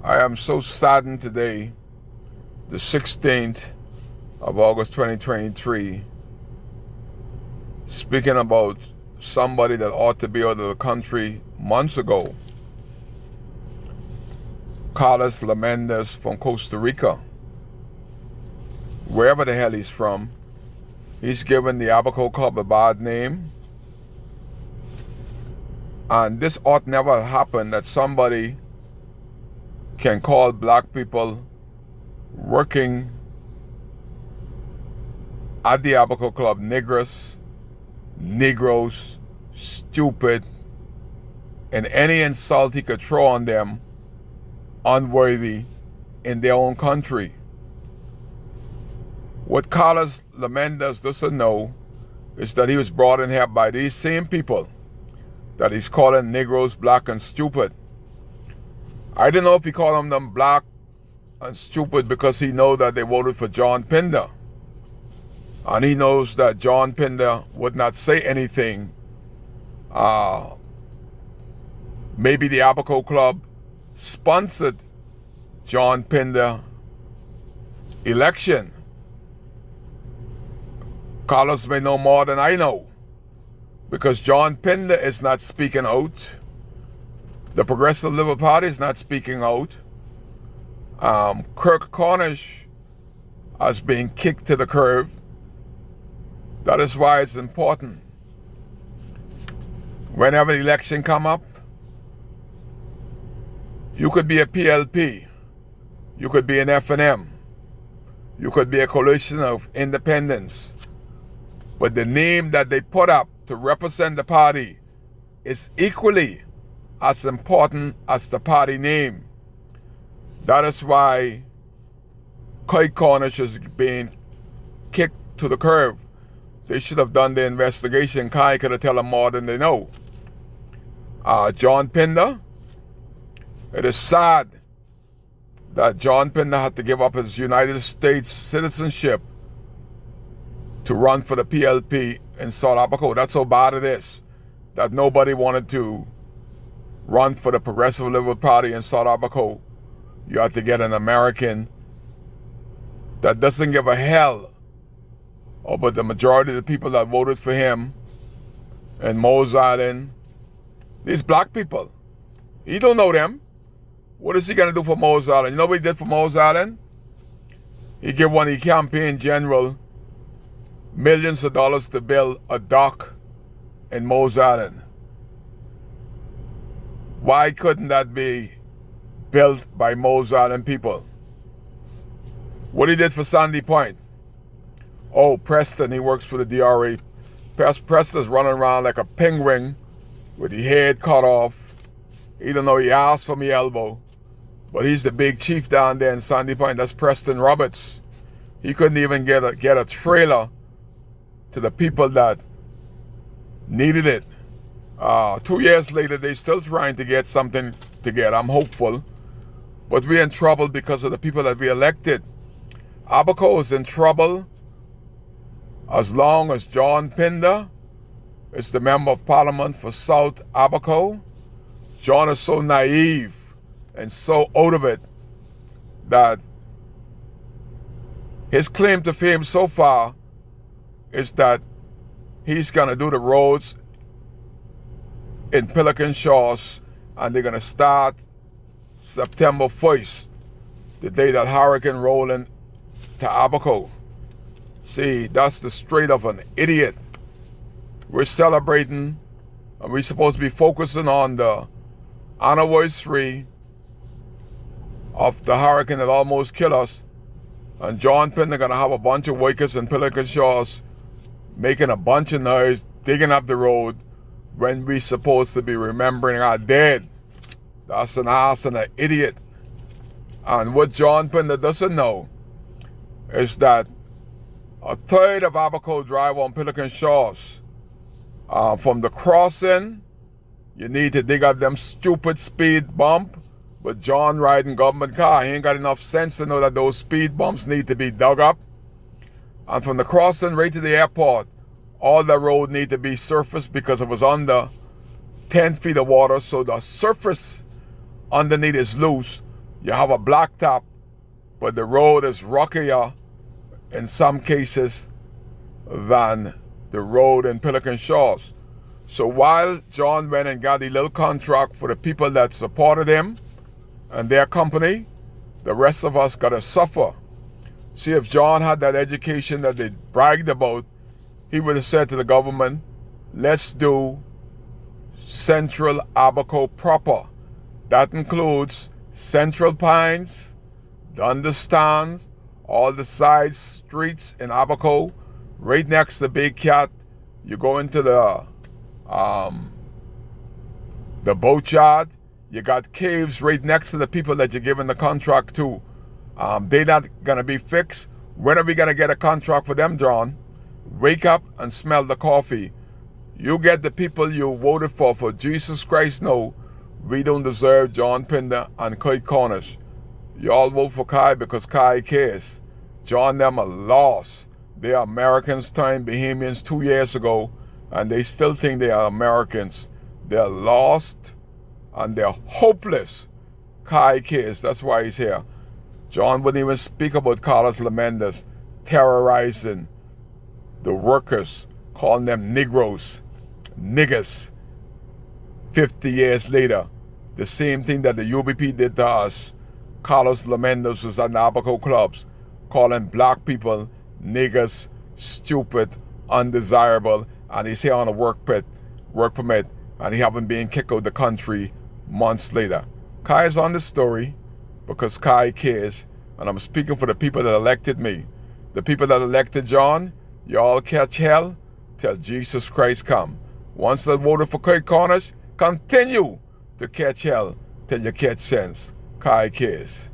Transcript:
I am so saddened today, the 16th of August 2023, speaking about somebody that ought to be out of the country months ago. Carlos Lamendez from Costa Rica. Wherever the hell he's from, he's given the Abaco Club a bad name. And this ought never happen, that somebody can call black people working at the Abaco Club Negroes, stupid, and any insult he could throw on them unworthy in their own country. What Carlos Lamendez doesn't know is that he was brought in here by these same people that he's calling Negroes black and stupid. I didn't know if he called them black and stupid because he knows that they voted for John Pinder. And he knows that John Pinder would not say anything. Maybe the Abaco Club sponsored John Pinder election. Carlos may know more than I know, because John Pinder is not speaking out. The Progressive Liberal Party is not speaking out. Kirk Cornish has been kicked to the curb. That is why it's important. Whenever the election come up, you could be a PLP, you could be an FNM, you could be a coalition of independents, but the name that they put up to represent the party is equally as important as the party name. That is why Kirk Cornish is being kicked to the curb. They should have done the investigation. Kai could have told them more than they know. John Pinder, it is sad that John Pinder had to give up his United States citizenship to run for the PLP in South Abaco. That's how bad it is, that nobody wanted to run for the Progressive Liberal Party in South Abaco. You have to get an American that doesn't give a hell about the majority of the people that voted for him in Mose Island. These black people, he don't know them. What is he going to do for Mose Island? You know what he did for Mose Island? He gave one of the campaign general millions of dollars to build a dock in Mose Island. Why couldn't that be built by Mose Island people? What he did for Sandy Point. Oh, Preston, he works for the DRA. Preston's running around like a penguin with the head cut off. Even though he asked for me elbow. But he's the big chief down there in Sandy Point. That's Preston Roberts. He couldn't even get a trailer to the people that needed it. 2 years later, they're still trying to get something to get. I'm hopeful. But we're in trouble because of the people that we elected. Abaco is in trouble as long as John Pinder is the Member of Parliament for South Abaco. John is so naive and so out of it that his claim to fame so far is that he's going to do the roads in Pelican Shores, and they're going to start September 1st, the day that hurricane rolling to Abaco. See, that's the straight of an idiot. We're celebrating, and we're supposed to be focusing on the anniversary of the hurricane that almost killed us. And John Pinder going to have a bunch of workers in Pelican Shores making a bunch of noise, digging up the road, when we're supposed to be remembering our dead. That's an ass and an idiot. And what John Pinder doesn't know is that a third of Abaco Drive on Pelican Shores, from the crossing, you need to dig up them stupid speed bump. But John riding government car, he ain't got enough sense to know that those speed bumps need to be dug up. And from the crossing right to the airport, all the road need to be surfaced because it was under 10 feet of water, so the surface underneath is loose. You have a blacktop, but the road is rockier in some cases than the road in Pelican Shores. So while John went and got a little contract for the people that supported him and their company, the rest of us got to suffer. See, if John had that education that they bragged about, he would have said to the government, let's do Central Abaco proper. That includes Central Pines, Dunderstown, all the side streets in Abaco, right next to Big Cat. You go into the boatyard. You got caves right next to the people that you're giving the contract to. They're not gonna be fixed. When are we gonna get a contract for them, John? Wake up and smell the coffee. You get the people you voted for Jesus Christ. No, we don't deserve John Pinder and Kurt Cornish. You all vote for Kai because Kai cares. John them are lost. They are Americans turned Bahamians 2 years ago, and they still think they are Americans. They're lost and they're hopeless. Kai cares. That's why he's here. John wouldn't even speak about Carlos Lemendes terrorizing the workers, calling them Negroes, niggas. 50 years later, the same thing that the UBP did to us. Carlos Lemendes was at the Abaco clubs, calling black people niggas, stupid, undesirable, and he's here on a work permit, and he haven't been kicked out of the country months later. Kai is on the story because Kai cares, and I'm speaking for the people that elected me. The people that elected John, you all catch hell till Jesus Christ come. Once that voted for Kurt Cornish, continue to catch hell till you catch sense. Kai cares.